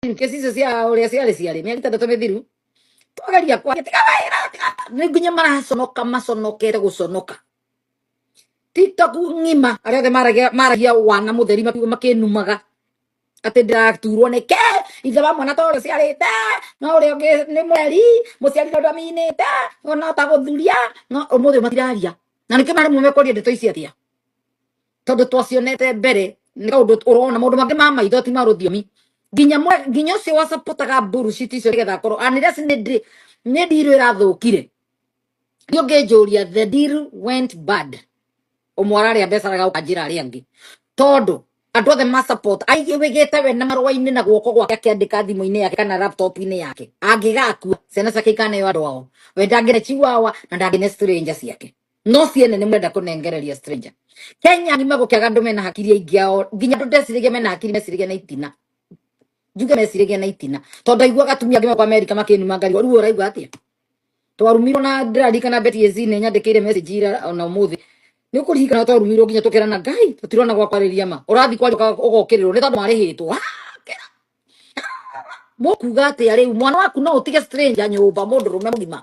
kesi icio cia ũrĩa ciarĩ ciarĩ mĩeri 3 mĩthiru twagaria kwake tikawaĩra nĩ nginya maconokete gũconoka TikTok ng'ima arĩa othe maragia wana mũtheri makĩnumaga atĩ ndĩraturwo nĩ ke ithe wa mwana ta ũrĩa ciarĩte no ũrĩa ũngĩ nĩ mweri mũciari tondũ aminĩte no ta gũthuria no ũmũthĩ matiraria na nĩkĩo marĩmwe mekũria ndeto ici atĩa tondũ twacionete mbere nĩ kaũndũ ũrona maũndũ mangĩ ma maitho ti ma rũthiomi nginya ũcio wacapotaga bullshit icio nĩgetha akorwo unless nĩ ndirũ ĩrathũkire nĩ ũngĩnjũria the deal went bad ũmwararĩa mbeca agauka njĩra arĩa angĩ tondũ andũ othe ma support aigĩte we na marũa-inĩ na guoko gwake akĩandĩka thimũ-inĩ yake kana laptop-inĩ yake angĩgakua ciana ciake ikaneo andũ ao we ndangĩne chiwawa na ndangĩne stranger ciake no ciene nĩ mũrenda kũnengereria stranger Kenya ng'ima gũkĩaga andũ mena hakiri aingĩ ao nginya andũ ndecirĩgia mena hakiri mecirĩgia na itina njuge mecirĩgia na itina tondũ aiguaga atumia angĩ kwa Amerika makĩnuma ngari rĩu ũraigua atĩa twarumirwo na ndĩraririkana Betty Ezine nyandĩkĩire message ira ona ũmũthĩ nĩ ũkũririkana twarumirwo nginya tũkĩrana Ngai tũtirona gwa kwarĩria ma ũrathi kwaria ũgokĩrĩrwo nĩ tondũ marĩhĩtwo mũkuga atĩa rĩu mwana waku no ũtige stranger nyũmba mũndũrũme mũgima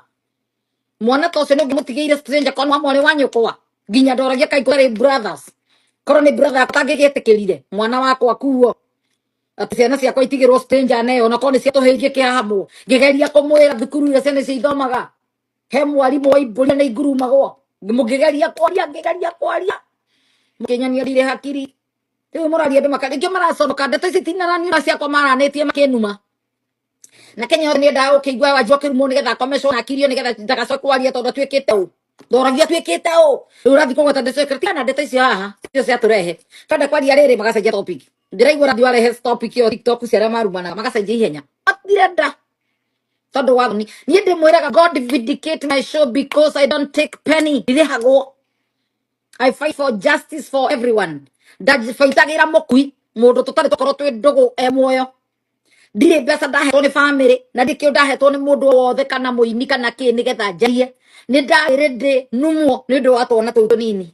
mwana ta ũcio nĩ ũngĩmũtigĩire stranger kwa mwarĩ wa nyũkwa nginya ndoragia kaĩ kũrĩ brothers korwo nĩ brother atangĩgĩtĩkĩrire mwana wakwa kuo atĩ ciana ciakwa itigĩrwo stranger neo na korwo nĩ ciatũhĩirie kĩhamũ ngĩgeria kũmwĩra thukuru iria ciana icio ithomaga he mwarimũ wa imbũria nĩ ingurumagwo mũngĩgeria kwaria mũkĩnyania rire hakiri rĩu mũraria andũ makarĩkio maraconoka ndeto ici tinarani ciakwa maranĩtie makĩnuma na Kenya nĩ ndaga ũkĩigua wanjua kĩrumo nĩgetha akomecwo na akirio nĩgetha ndagacoke kwaria tondũ atuĩkĩte ũ ndoragia atuĩkĩte ũ rĩu ũrathi kũgweta ndecekretia ndeto icio haha icio ciatũrehe twenda kwaria rĩrĩ magacenjia topic ndĩraigua ũrathi warehe topic ĩyo TikTok cia arĩa marumanaga magacenjia ihenya matirenda tondũ wa niĩ ndĩmwĩraga God vindicate my show because I don't take penny ndirĩhagwo I fight for justice for everyone ndabaitagĩra mũkui mũndũ tũtarĩ tũkorwo twĩ ndũgũ muoyo ndirĩ mbeca ndahetwo nĩ family na ndikĩo ndahetwo nĩ mũndũ wothe kana mũini kana kĩ nĩgetha njarie nĩ ndarĩ ndĩ numwo nĩ ũndũ wa twana tũu tũnini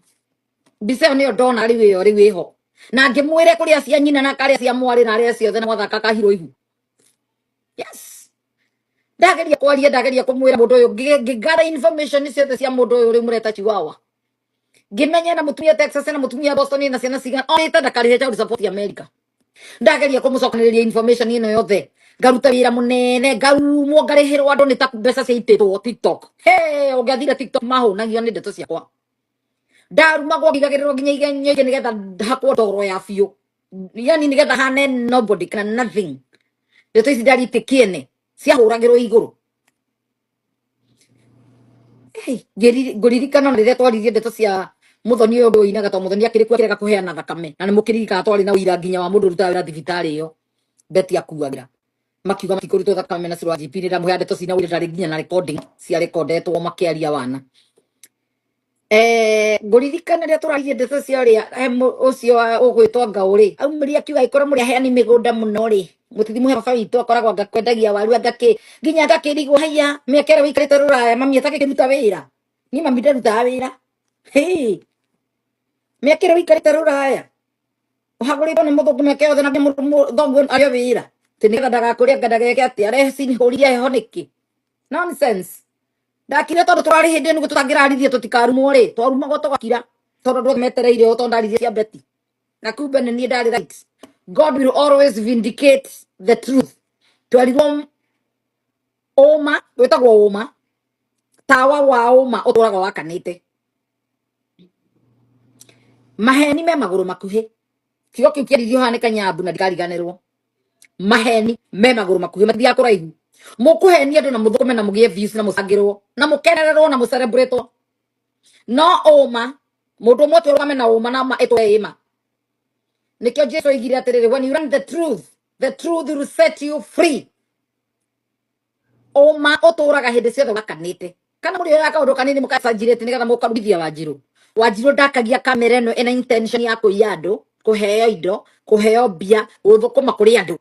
mbica ĩyo nĩyo ndona rĩu ĩho na ngĩmwĩre kũrĩa cia nyina na karĩa cia mwarĩ na arĩa ciothe na mwathaka kahiro ihu yes ndageria kwaria ndageria kũmwĩra mũndũ ũyũ ngĩgara information ciothe cia mũndũ ũyũ rĩu mũreta Chiwawa ngĩmenya na mũtumia Texas na mũtumia Boston na ciana cigana onete ndakarĩhe child support America ndageria kũmũcokanĩrĩria information ĩno yothe ngaruta wĩra mũnene ngarumwo ngarĩhĩrwo andũ nĩ ta mbeca ciaitĩtwo TikTok ũngĩathire TikTok mahũnagio nĩ ndeto ciakwa ndarumagwo ngigagĩrĩrwo nginya igenyo nĩgetha hakwo ndoro ya biũ yani nĩgetha hane nobody kana nothing ndeto ici ndaritĩkiene ciahũragĩrwo igũrũ ngũririkana rĩrĩa twaririe ndeto cia muthoni ũyũ ũndũ inaga to muthoni akĩrĩ kwa kĩrega kũheana thakame na nĩ mũkĩririkana twarĩ na ũira nginya wa mũndũ ũrutaga wĩra thibitarĩ ĩyo Betty akuagĩra makiuga matikũrutwo thakame na cira GP nĩ ndamũheaga ndeto cina ũira ndarĩ nginya na recording cia recordetwo makĩaria wana ngũririkana rĩrĩa tũraririe ndeto cia ũrĩa ũcio ũgwĩtwo Ngaũrĩ aumĩria akiuga ĩkorwo mũrĩ aheani mĩgũnda mũno rĩ mũtithimũhe baba witũ akoragwo ngakwendagia waru nginya ngakĩrigwo haiya mĩaka ĩrĩa wĩikarĩte rũraya mami atakĩruta wĩra niĩ mami ndarutaga wĩra mĩaka ĩrĩa wĩikarĩte rũraya ũhagũrĩtwo nĩ mũthũngũ mĩaka yothe na thoguo arĩo wĩra atĩ nĩgetha ndagakũrĩa ndageke atĩ arecinihũria heho nĩkĩ nonsense ndakire tondũ tũrarĩ hĩndĩ ĩyo nĩguo tũtangĩrarithie tũtikarumwo rĩ twarumagwo tũgakira tondũ ndũ metereire o tondũ ndaririe cia Betty na kumbe nĩ niĩ ndarĩ right God will always vindicate the truth twarirwo ũma wĩtagwo ũma tawa wa ũma ũtũraga wakanĩte maheni me magũrũ makuhĩ kiugo kĩu kĩaririo haha nĩ Kanyambu na ndikariganĩrwo maheni me magũrũ makuhĩ mathiaga kũraihu mũkũhenia andũ na mũthũkũme na mũgĩe views na mũcangĩrwo na mũkenererwo na mũcelebrate no ũma mũndũ ũmwe tũrũgame na ũma na ĩtwe ĩma nĩkĩo Jesũ oigire atĩrĩrĩ when you learn the truth will set you free ũma ũtũraga hĩndĩ ciothe wakanĩte kana mũrĩ oya kaũndũ kanini mũkacanjirĩte nĩgetha mũkarugithia Wanjiru ndakagia kamera ĩno ĩna intention ya kũiya andũ kũheo indo kũheo mbia gũthũkũma kũrĩ andũ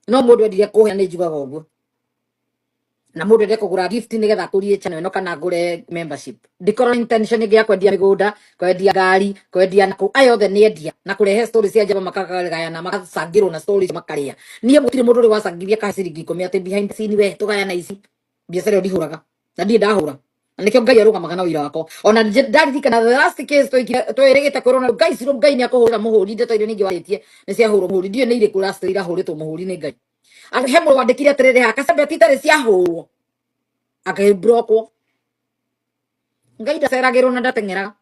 no mũndũ endire kũhea nĩ njugaga ũguo na mundu ende kugura gift ni getha kurie channel no kana ngure membership ndikoro intention ngi ya kwendia migunda kwendia ngari kwendia naku ayothe ni endia na kurehe stories cia jaba makagaya na makasangirwo na stories makaria nie mutire mundu ri wasangiria ka ciringi 10 ati behind the scene we tugaya na ici biacara ndihuraga na ndie ndahura nikio ngai arugamaga na wira wako ona ndaririkana the last case twiregete korona guys ro ngai ni akuhura muhuri ndeto irio ningi waritie ni cia huru muhuri ndio ni ire ku last irahuritwo muhuri ni ngai he mũndũ wandĩkire atĩrĩrĩ haka cembe titarĩ ciahũrwo akĩbrokwo ngai ndaceragĩrwo na ndateng'eraga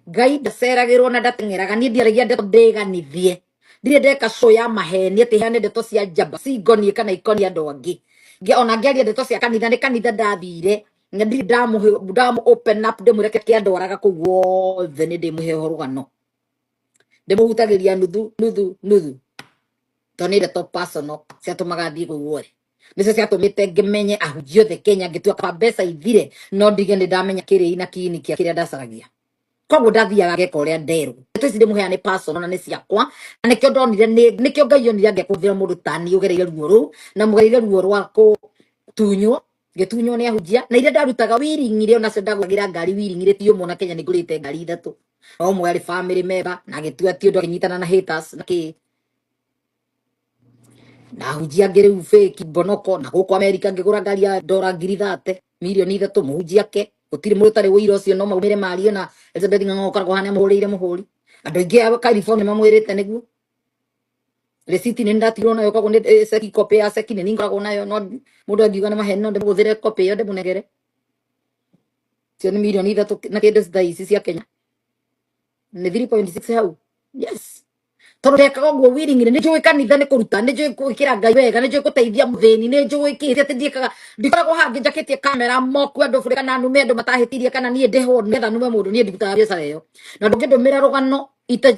ngai ndaceragĩrwo na ndateng'eraga niĩ ndiaragia ndeto ndĩganithie ndirĩ ndeka show ya maheni atĩ heane ndeto cia njamba cingonie kana ikonie andũ angĩ ona ngĩaria ndeto cia kanitha nĩ kanitha ndathire na ndirĩ ndamu open up ndĩmũreke kĩandwaraga kũu wothe nĩ ndĩmũhe rũgano ndĩmũhutagĩria nuthu nuthu nuthu tonire to personal ciatumaga thii guore nicio ciatumite ngimenye ahunjia othe Kenya ngitua kwa mbeca ithire no ndige ni ndamenya kiri na kini kia kiria ndacaragia koguo ndathiaga ngeka uria nderu ndeto ici ndimuheane personal na ni ciakwa na nikio ndonire nikio ngai onire angekuthira mundu tani ugereire ruo ru na mugereire ruo rwa tunywo ngitunywo ni ahunjia na iria ndarutaga wiringire ona cio ndaguragira ngari wiringire ti umwe na Kenya ni ngurite ngari ithatu no mwe ari family member na gitua ti undu akinyitana na haters na ki na hujia ngere u fake bonoko na guko America ngigura ngari ya $30 milioni 3 muhujia ke gutire mundu tari wira ucio no maumire mario na Elizabeth Ng'ang'o koragwo hane muhurire muhuri andu ingi aba California mamwirite niguo receipt ni ndatirwo nayo koguo ni seki copy ya seki ni ngoragwo nayo no mundu angiuga ni maheni no ndimuguthire copy yo ndimunegere cio ni milioni 3 na kende ici cia Kenya ni 3.6 hau yes tondu ndekaga guo wiringire ni njui kanitha ni kuruta ni njui gwikira ngai wega ni njui guteithia muthini ni njui kiti ati ndiekaga ndikoragwo hangi njaketie kamera moku andu bure kana nume andu matahitirie kana nie ndeho ngetha nume mundu nie ndutaga biacara iyo na ndungindumira rugano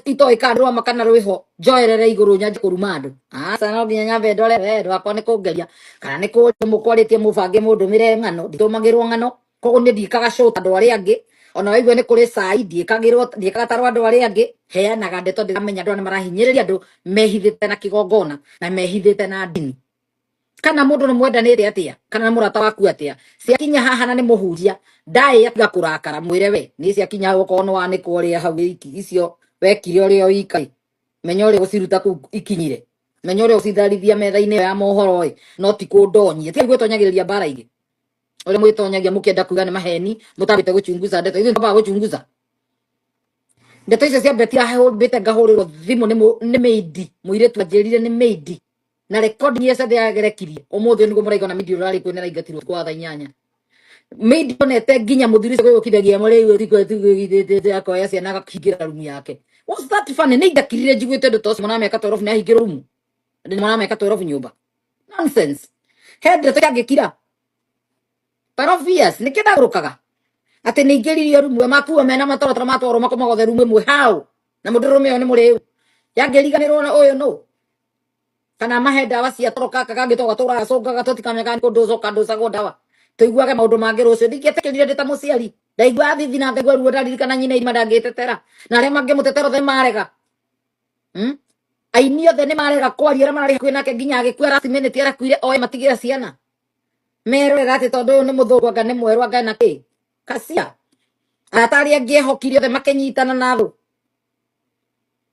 itoika rwama kana rwiho njoerere iguru nyanje kuruma andu aca no nginya nyambe ndore we rwakwa ni kungeria kana ni mukwaritie mubange mundumire ng'ano nditumagirwo ng'ano koguo ni ndikaga show andu aria angi ona waigua ni kuri sai ndiekaga tarwa andu aria angi heanaga ndeto ndiramenya andu marahinyiriria andu mehithite na kigongona na mehithite na ndini kana mundu ni mwendanire atia kana murata waku atia ciakinya haha na ni muhuria ndai atiga kurakara mwire we ni ciakinya guko no wanikwo ria hau iki icio wekire uria uikai menya uria uciruta ku ikinyire menya uria ucitharithia metha-ini ya mohoro no ti kundonyie ti gwitonyagiriria bara ingi uria mwitonyagia mukienda kuga ni maheni mutabite guchunguza ndeto ithi ndaba guchunguza ndeto icio cia betia heho bite ngahurirwo thimu ni meidi muiretu anjirire ni meidi na record ni esa ndiagerekirie umuthi ni gumuraiga na media rari kwene raigatirwo kwa tha 8 meidi onete nginya muthiri ucio gwikithagia muri iwe tiko tigithite akoya ciana akahingira rumu yake what's that funny ni ndakirire njiguite ndeto cio mwana meka 12 ni ahingire rumu ndi mwana meka 12 nyumba nonsense he ndeto yangikira parovias nikidagurukaga ati ningiririo rumwe makuwa mena matoro matoro makomagothe rumwe mwe hao na mundurume oni muri yangiriganirwo na uyu no kana mahenda wacia toroka kagangitoga tura cokaga tutikamenya ni kundu coka ndu cago ndawa tuiguage maundu mangi rucio ndingietekerire ndita muciari ndaigua thithi na ngaigua ruo ndaririkana nyina irima ndangitetera na aria mangi mutetero the marega aini othe ni marega kwaria marari kwinake nginya agikua last minute arakuire oe matigire ciana merorera ati tondu ni muthungu anga ni mweru anga na ki kacia atari angiehokirie othe makenyitana na thu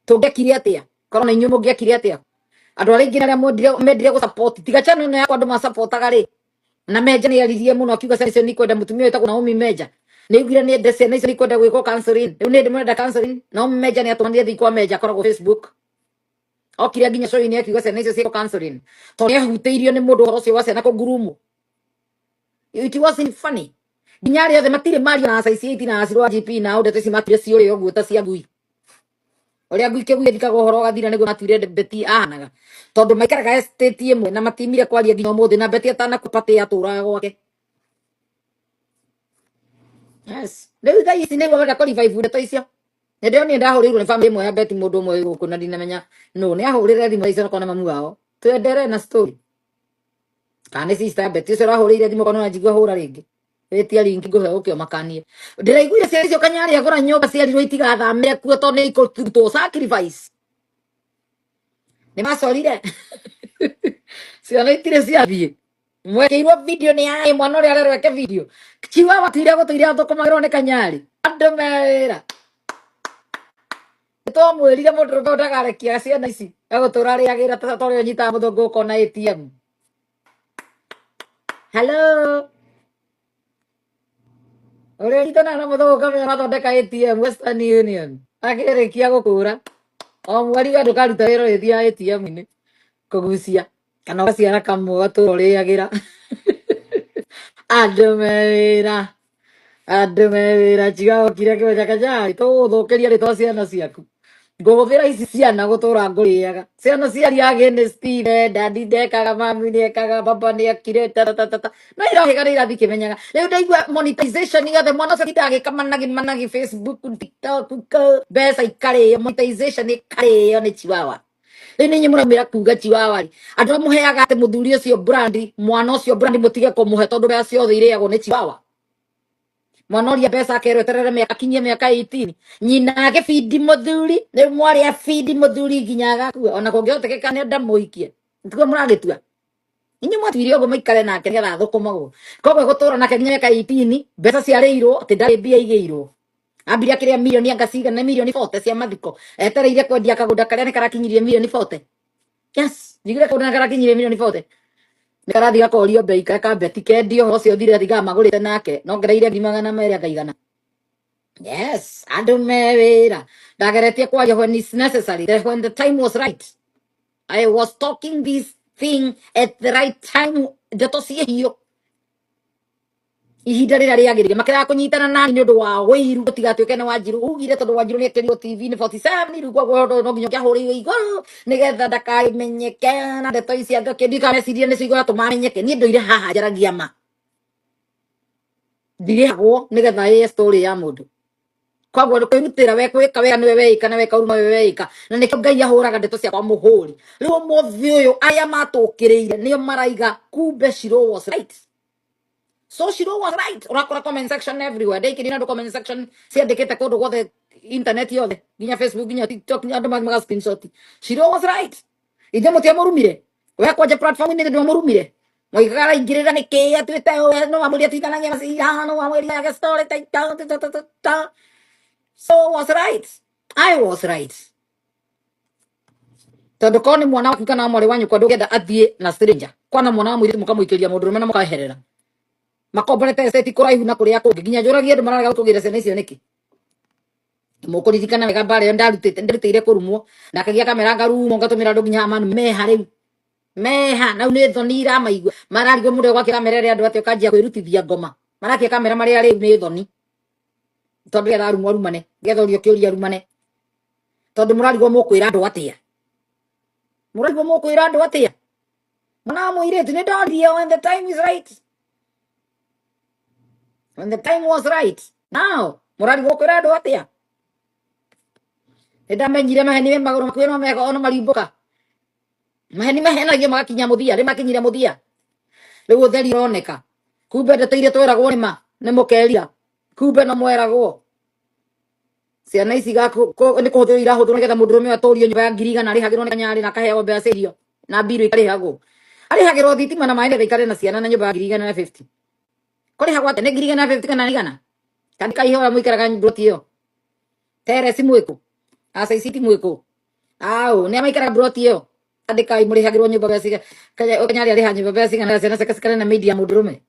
tungekire atia korona inyu mungiekire atia andu aria ingi naria mendire gu support tiga channel no yakwa andu ma supportaga ri na meja ni yaririe muno akiuga sasa ni kwenda mutumia wetagwo Naomi Meja ni igire ni ndese ni kwenda gwiko counseling riu ni ndimwenda counseling Naomi Meja ni atumanire thi kwa Meja koragwo Facebook okire nginya show ni akiuga sasa ni cio counseling to ni huteirio ni mundu horo cio wa ciana ko ngurumu it wasn't funny nginya othe matire mario na size na acirwa GP na ndeto ici matire ciore uguo ta cia ngui uria ngui kegui thikaga uhoro gathira niguo matwire beti ahanaga tondu maikaraga estate imwe na matimire kwaria nginya umuthi na beti atana kupate aturaga gwake yes riu tha ici niguo wenda revive ndeto icio ndio ni ndahurirwo ni family imwe ya beti mundu umwe guku na ndinamenya no ni ahurire thimu icio kona mamu wao twendere na story kana sister beti icio rahurire thimu kona njigua hura ringi etia linki go ukio makanie ndiraiguire ciari cio kanyari agora nyumba ciarirwo itigathamire kuo to ni to sacrifice ni macorire ciana itire ciathie Mwekirwo video ni ai mwana uri arereke video. Chiwawa tira gutuira thukumagirwo ni kanyari. Andu mera. To mwirire mundu ndagarekia ciana ici. Egutura ariagira tori onyita muthungu ukona ATM. Hello. Uri ritana na muthungu kamera mathondeka ATM Western Union. Agirikia gukura. O mweri ndukaruta wira ithia ATM-ini kugucia. Kana ugaciara kamwe gatura uriagira. Andu mera. Andu mera chigago kire kimeja kajari to thukiria ritwa ciana ciaku. Nguthira ici ciana gutura nguriaga. Ciana ciari agene Steve daddy ndekaga mami ndekaga baba ndekire tatatata. No irahiga irathi kimenyaga. Riu ndaigua monetization yothe mwana cio ndagika managi Facebook TikTok mbeca ikari monetization ikari ni Chiwawa. Riu ni nyimura kuga Chiwawa ri. Andu amuheaga ati muthuri ucio brand mwana ucio brand mutige kumuhe tondu mbeca ciothe iriagwo ni Chiwawa. Mwana uria mbeca akereterere miaka kinyie miaka 18 nyina agibidi muthuri ni mwari abidi muthuri nginya agakua ona kungihotekeka ni ndamuikie ntugo muragitua inyu mwatwirio go maikare nake nigetha thukumagwo koguo gutura nake nginya miaka 18 mbeca ciareirwo ati ndari mbia igeirwo ambire akiria milioni angaciga na milioni 40 cia mathiko etereire kwendia kagunda karia ni karakinyirie milioni 40 yes ndigire kagunda karakinyirie milioni 40 nikarathi gakorio mbei kambeti kendio ucio thire thiga magurite nake no ngereire ngimagana mere akaigana. Yes, andu mewira ndageretie kwaria when it's necessary, when the time was right. I was talking this thing at the right time. Ndeto hiyo ihinda rĩrĩa rĩagĩrĩire makĩraga kũnyitana nani nĩ ũndũ wa wĩiru ũtigatuĩke nĩ Wanjiru ugire tondũ Wanjiru nĩ ekĩrirwo TV nĩ 47 rĩu koguo no nginya kĩahũrĩirwo igũrũ nĩgetha ndakamenyeke na ndeto ici ndikamecirie nĩcio igatũma amenyeke niĩ ndũire haha njaragia ma ndirĩhagwo nĩgetha ĩye story ya mũndũ koguo kwĩrutĩra we kwĩka wega nĩwe weĩka na weka uruma we weĩka na nĩkĩo Ngai ahũraga ndeto ciakwa mũhũri rĩu ũmũthĩ ũyũ aya matũkĩrĩire nĩo maraiga kumbe Shiro was right. So Shiro was right. Urakora comment section everywhere. They can do comment section. See the kete kodo go the internet yode. Ginya Facebook, ginya TikTok, ginya ando magmaga screenshot. Shiro was right. Ide mo tiya morumire. Wa kwa je platform ni de morumire. Mo ikara ingirira ni ke ya Twitter no amuri ati kana ngema si no amuri ya story ta. So was right. I was right. Tondu ko ni mwana waku kana mwari wanyu kwa ndugenda athie na stranger. Kwana mwana wa mwiritu mukamuikiria mundu rume na mukaherera. Makomborete seti kuraihu na kuria kungi ginya njuragia andu mararaga gutugira ciana icio niki mukuririkana wega mbare ndarutire kurumwo na akagia kamera ngarumo ngatumira andu ginya amanu meha riu meha nau ni thoni iramaigua mararigwo mundu gwa kamera ria andu ati ukanjia kwirutithia ngoma marakia kamera maria riu ni thoni tondu getha rumwo rumane getha urio kiuria rumane tondu murarigwo mukwira andu atia murarigwo mukwira andu atia mwana muiretu ni ndoria when the time is right. When the time was right. Now, murari gukira andu atia. Ndamenyire maheni me maguru makwino mega ono marimbuka. Maheni mahenagio magakinya muthia, rimakinyire muthia. Riu utheri roneka. Kumbe ndeteire tweragwo nima, ni mukeria. Kumbe no mweragwo. Ciana ici ni kuhuthira irahuthwo nigetha mundu rume aturio nyumba ya 100 arihagirwo ni kanyari na kaheo mbeca irio. Na biru ikarihagwo. Arihagirwo thitima na maĩ nĩgetha ikare na ciana na nyumba ya 150. Kuri hagwa tene 150 kana nigana. Kandika ihora muikaraga broti iyo. Tere si mwiko. Asa isiti mwiko. Au, ni amaikaraga broti iyo. Kandika imurihagirwo nyumba basiga. Kanyari ari hanyu basiga na ciana cikasikana na media mudurume.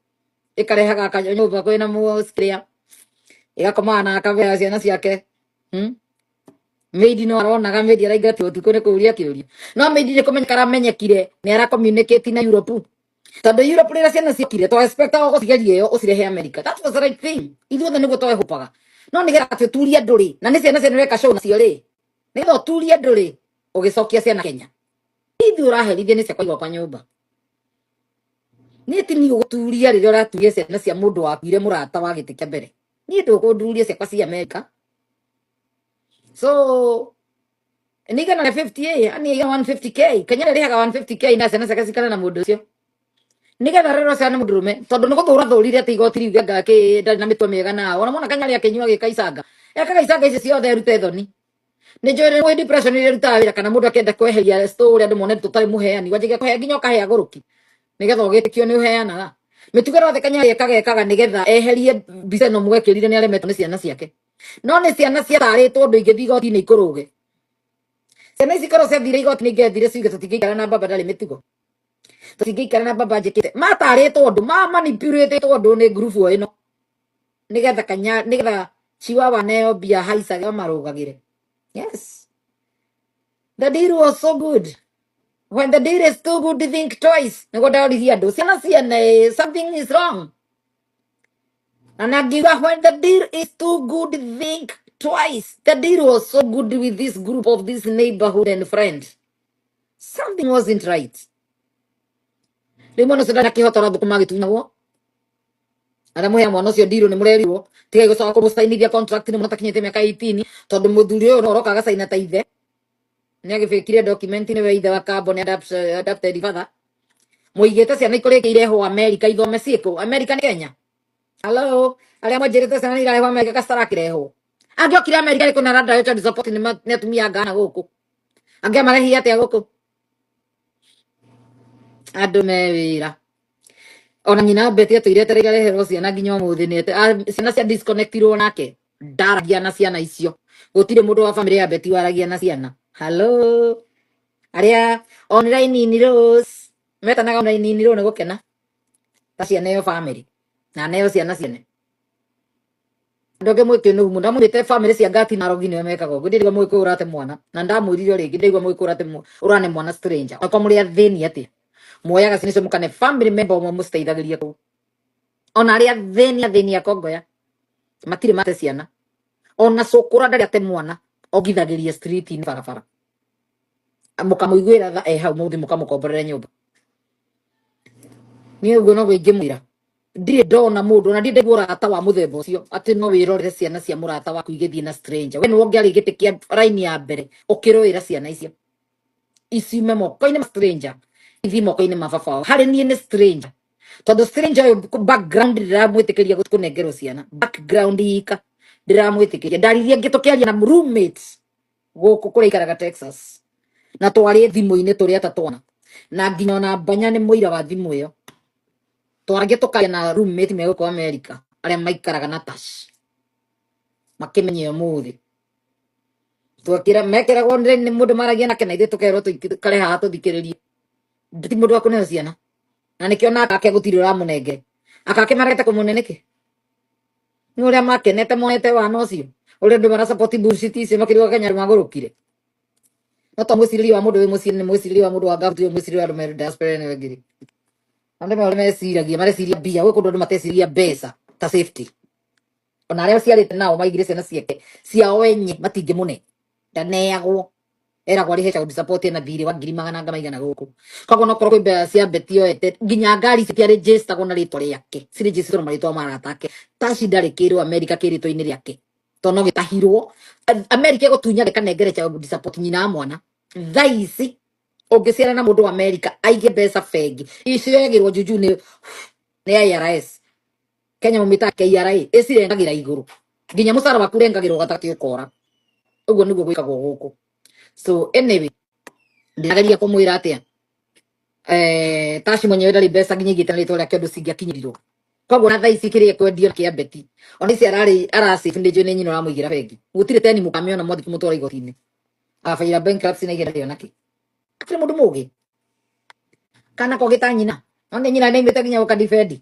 Ikarehaga akanyumba kwina muskria. Igakoma na akavea ciana ciake. Meidi no aronaga meidi araigati utuko ne kuria kiuria. No meidi ne komenyekara menyekire ni ara communicate na Europe. Tondu Europe rira ciana ciakire to expect go cigerie yo ucirehe America. That was the right thing. Ithuothe niguo twehupaga. No nigetha ati turia nduri na ni ciana ciana reka show nacio ri. Nigetha turia nduri ugicokia ciana Kenya. Ithi uraherithia ni ciakwa igwa kwa nyumba. Ni ti ni uguturia riria uraturia ciana cia mundu wakuire murata wa giti kia mbere. Ni ndukunduria ciakwa cia America. So nigana na 50A ani 150K Kenya rihaga 150K na ciana ciake cikara na mundu ucio. Nigetha rero ciana mundurume tondu niguthura thurire ati igoti riu ngake ndari na mitwe miega na ona mona Kenya akinyua gikaicanga ekaga ici ciothe rute thoni ni njore we depression ile ruta wira kana mundu akenda kweheria story andu mone tutari muheani wanjige kuhe nginya ukahe aguruki nigetha ugitikio ni uheanaga mitugero the kanya yekaga nigetha eherie bice no mwekirire ni aremetwo ni ciana ciake no ni ciana ciataritwo ndu ingithi igoti ni ikuruge ciana ici korwo ciathire igoti ni ingethire ciuge tutingĩikara na baba ndari mitugo tutingĩikara na baba njikite mataritwo ndu manipulated ndu ni group ino nigetha kanya nigetha Chiwawa neo bia haicage marugagire. Yes, the deal was so good. When the deal is too good to think twice, something is wrong. And I give up when the deal is too good to think twice. The deal was so good with this group of this neighborhood and friends. Something wasn't right. Rĩmwe nĩcio ndakĩhota thũkũma gĩtunyagwo arĩa mũhea mwana ũcio ndirũ nĩ mũrerirwo tigai gũcoka kũmũcainithia contract nĩ mũtakinyĩte mĩaka 18 tondũ mũthuri ũyũ no ũroka agacaina ta ithe nĩ agĩbĩkire document nĩ we ithe wa carbon adapted father mũigĩte ciana ikũrĩke irehwo America ithome ciĩkũ America nĩ Kenya. Hello, arĩa mwanjĩrĩte ciana irarehwo America gacitarakĩrehwo angĩokire America rĩkũ na randa child support nĩ atumia ngana gũkũ angĩamarehia atĩa gũkũ andũ me wĩra ona nyina Betty atũiretereire areherwo ciana nginya ũmũthĩ nĩ ciana cia disconnectirwo nake ndaragia na ciana icio gũtirĩ mũndũ wa family ya Betty waragia na ciana. Hello, arĩa online ni Rose metanaga online ni Rose nĩ gũkena ta ciana ĩyo family na neo ciana ciene ndoge mwĩkĩ nĩ humu ndamwĩte family cia ngati na rogi nĩo mekaga ũguo ndirigwa mwĩkĩ ũrate mwana na ndamwĩrire rĩngĩ ndirigwa mwĩkĩ ũrate ũrane mwana stranger kwa mũrĩa thĩni atĩ moyaga cinicio mukane family member ũmwe mũciteithagĩrie kũ ona arĩa thĩni akongoya matirĩ mate ciana ona cũkũra ndarĩ ate mwana ogithagĩria street ni barabara mũkamũiguĩra tha hau mũthĩ mũkamũkomborere nyũmba niĩ ũguo no ingĩmwĩra ndirĩ ndona mũndũ na ndirĩ ũrata wa mũthemba ũcio atĩ no wĩrorere ciana cia mũrata waku igĩthiĩ na stranger we nĩ wongĩarĩ gĩtĩkia raini ya mbere ũkĩrũĩra ciana icio iciume moko-inĩ ma stranger ithi moko-inĩ ma baba wao harĩ niĩ nĩ stranger tondũ stranger ũyũ background ndiramwĩtĩkĩria kũnengerwo ciana background ika ndiramwĩtĩkĩria ndaririe ngĩtũkĩaria na roommates gũkũ kũrĩa ikaraga Texas na twarĩ thimũ-inĩ tũrĩ atatwana na nginya ona Banya nĩ mũira wa thimũ ĩyo twaragia tũkaria na roommate me gũkũ America arĩa maikaraga na Tash makĩmenye ũmũthĩ twakĩra mekĩragwo nĩ mũndũ maragia nake na ithuĩ tũkerwo tũikare haha tũthikĩrĩrie ti mũndũ wa kũneo ciana na nĩkĩo nake ake gũtirĩ ũramũnengere akake marete kũmũne nĩkĩ nĩ ũrĩa makenete monete wana ũcio ũrĩa andũ marasupport bullshit icio makĩrĩwa Kenya magũrũkire no to mwĩcirĩrie wa mũndũ wĩ mũciĩ nĩ mwĩcirĩrie wa mũndũ wa gabu nĩ mwĩcirĩrie wa andũ me diaspora nĩ wengiri andũ meciragia mareciria mbia gwĩ kũndũ andũ mateciria mbeca ta safety ona arĩa ciarĩte nao maigire ciana ciake ciao enye matingĩmũne ndaneagwo eragwo arĩhe child support na thirĩ wa 200 maigana gũkũ koguo no korwo kwĩ mbeca cia Betty yoete nginya ngari citiarĩnjĩcitagwo na rĩtwa rĩake cirĩnjĩcitwo na marĩtwa marata ake Taci ndarĩkĩrwo America kĩrĩtwa-inĩ rĩake to no gĩtahirwo America ĩgũtunya gĩkanengere child support nyina wa mwana thaa ici ũngĩciara na mũndũ wa America aige mbeca bengi icio yagĩrwo juju nĩ IRS Kenya mũmĩta KRA ĩcirengagĩra igũrũ nginya mũcara waku rengagĩrwo gatagatĩ ũkora ũguo nĩguo gwĩkagwo gũkũ. So anyway ndĩrageria kũmwĩra atĩa Taci mwenyewe ndarĩ mbeca nginya igĩte na rĩtwa rĩake ũndũ cingĩakinyĩrirwo koguo na thaa ici kĩrĩa kwendio kĩa Betty ona ici arasave nĩ njũĩ nĩ nyina ũramũigĩra bengi gũtirĩ teni mũkamĩona mwathi kũmũtwara igoti-inĩ abaira bankruptcy na igera rĩo nakĩ atirĩ mũndũ mũgĩ kana ko gĩta nyina no nĩ nyina nĩaimĩte nginya gũkadifendi.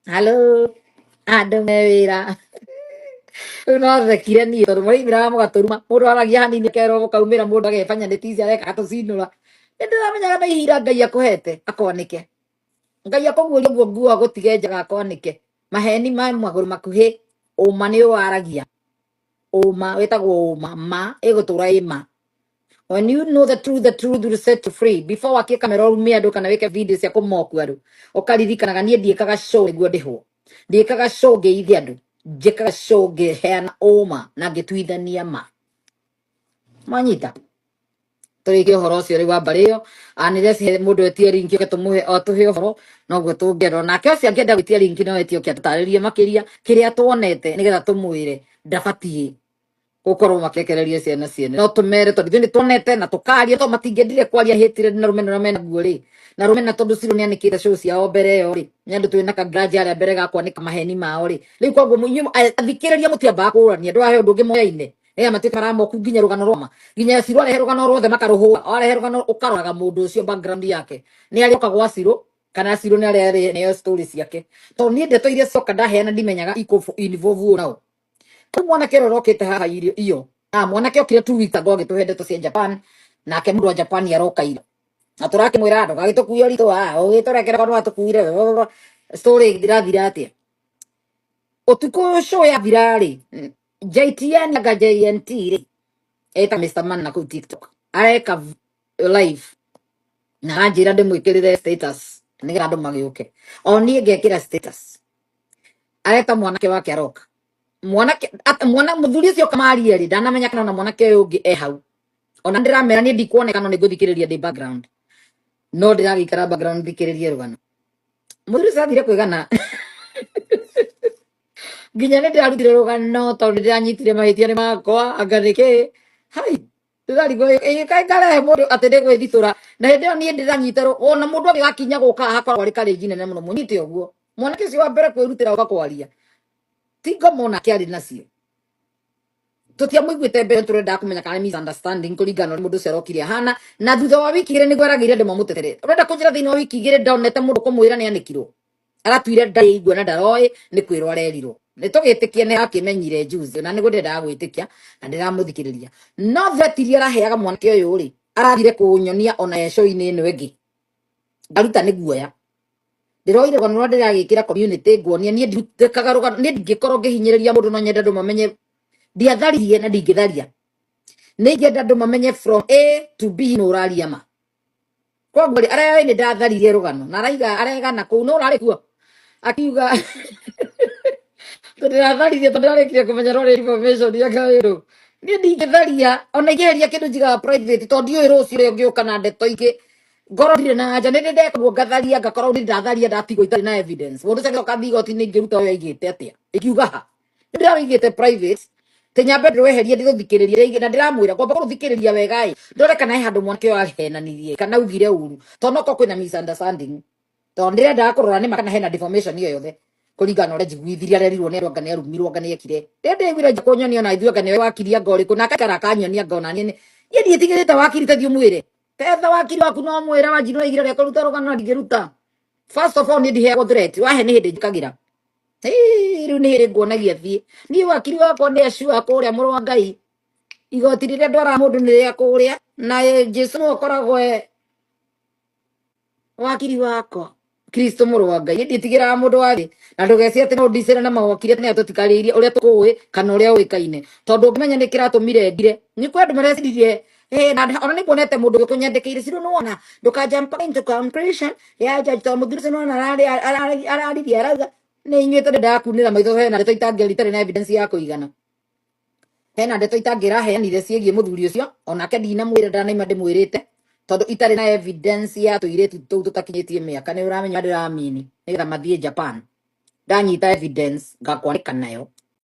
Hello, andũ me wĩra rĩu no thekire niĩ tondũ mũraimĩraga mũgatũruma mũndũ aragia hanini akerwo mũkaumĩra mũndũ agefanya nĩ tici areka tũcinũra nĩ ndĩramenyaga na ihinda Ngai akũhete akwanĩke Ngai akũguũria guo nguo gũtige njaga akwanĩke maheni ma magũrũ makuhĩ ũma nĩ waragia ũma wĩtagwo ũma ma ĩgũtũra ĩma. When you know the truth will set you free. Before wakie kamera umia andũ kana weke video cia kũmoku andũ ũkaririkanaga niĩ ndiĩkaga show nĩguo ndĩhwo ndiĩkaga show ngĩithia andũ njĩkaga show ngĩheana ũma na ngĩtuithania ma manyita tũrĩkie ũhoro ũcio rĩu wa mbarĩ ĩyo nĩrecihe mũndũ etie link oke tũmũhe o tũhe ũhoro noguo tũngĩenda nake ũcio angĩenda gwĩtia link no etie oke atũtarĩrie makĩria kĩrĩa tuonete nĩgetha tũmwĩre ndabatiĩ gũkorwo makĩrekereria ciana ciene no tũmere tondũ nĩ tuonete na tũkaria to matingĩendire kwaria hĩtire na rũmena rũmena guo rĩ na rumena tondu Shiro nianikite show ciao mbere yo ri nyandu twina ka garage aria mbere gakwa ni kamaheni mao ri riu koguo munyu athikiriria mutiamba kurania ndwahe undu ungi moyaine matwika maramoku nginya rugano roma nginya Shiro arehe rugano rothe makaruhua arehe rugano ukaroraga mundu ucio background yake ni arioka gwa Shiro kana Shiro ni arehe neyo stories yake to ni ndeto iria coka ndaheana ndimenyaga iko involve nao mwanake rorokete haha iyo mwanake okire 2 weeks ago agituhe ndeto cia Japan nake mundu wa Japan aroka ira na turake mwira ndo gagitukuia rito ugiturekera kwa watukuire story irathira atia utuko show ya virali JTN ga JNT ri eta Mr. Man na ku TikTok areka live na anjira ndimwikirire status nigira andu magiuke oni ngekira status areta mwanake wake aroka mwana muthuri ucio kamaria ri ndanamenya kana mwanake uyu ungi hau ona ndiramera ni ndikuonekana ni guthikiriria ndi background no ndiragikara background thikiririe rugano muthuri ucio athire kwigana nginya ni ndirarutire rugano tondu ndiranyitire mahitia ni makwa angarike hai ndirarigo kai ngare mundu ati ndigwithitura na hindi iyo ni ndiranyita ona mundu agi gakinya guka hakorwo ari karengi nene muno munyite uguo mwanake ucio wa mbere kwirutira ugakwaria tingo mona kiari nacio tutia muiguite mbere turenda kumenya kana misunderstanding kuringana mundu ucio arokire hana na thutha wa wiki igiri niguo aragire ndimo mutetere urenda kunjira thini wa wiki igiri ndonete mundu kumwira ni anikirwo aratuire ndaigua na ndaroi ni kwirwo arerirwo nitugitikie ni akimenyire juzi na niguo ndendaga gwitikia na ndiramuthikiriria no thetiria araheaga mwanake uyu ri arathire kunyonia ona show-ini ino ingi ngaruta ni guoya ndiroire rugano ndiragikira community nguonia nie ndikaga rugano nie ndingikorwo ngihinyiriria mundu no nyenda ndu mamenye ndiatharirie na ndingitharia ningenda ndu mamenye from A to B no uraria ma koguo aria ni ndatharirie rugano na araiga na kuu no urari kuo akiuga ndiratharirie tondu ndarikire kumenya rore information ya gairo ni ndingitharia ona igeria kindu njigaga private tondu ndiui rucio ria ngiuka na ndeto ingi ngoro ndire na anja nindi ndekorwo ngatharia ngakorwo ndi ndatharia ndatigwo itari na evidence mundu ucio agoka thigoti ni ngiruta uyu aigite atia ikiuga ha ndiraigite private tenyambe ndweherie ndiguthikiriria igi na ndiramwira ngomba kuthikiriria wega ndore kana handu mwanake wa henanirie kana ugire uru tondu ko kwina misunderstanding tondu ndirenda kurora ni makana hena deformation iyo yothe kuringana ore njiguithiria rerirwo ni rwanga ni arumirwo ngani ekire ndende wira njikunyonia na ithuĩ ngani wakiria ngori kuna kakara kanyonia ngona ni ye ndietigirite wakirite thiu mwire tetha wakiri waku no mwira wanjirwo igira ria kuruta rugano ndingiruta first of all ni ndiheagwo threat wahe ni hindi njikagira riu ni hindi nguonagia thie ni wakiri wakwa ni acua kuria mũrũ wa Ngai igoti riria ndwara mundu ni ria kuria na Jesu no akoragwo wakiri wakwa Kristo mũrũ wa Ngai nditigiraga mundu wari na ndugeci ati no ndicira na mawakiri ni atutikaririe uria tukui kana uria uikaine tondu ngimenya ni kiratumire ndire ni kwendu marecirie na ona ni kuonete mundu gikunyandikire Shiro no ona ndukajump into conclusion ya jaji muthuri no na arariria arauga ni inyuite ndakunira maitho hena ndeto itangiritari na evidence ya kuigana hena ndeto itangiraheanire ciegie muthuri ucio onake ndinamwira ndanaima ndimwirite tondu itari na evidence ya tuiritu tuu tutakinyitie miaka ni uramenya ndiramini nigetha mathie Japan ndanyita evidence ngakwanika nayo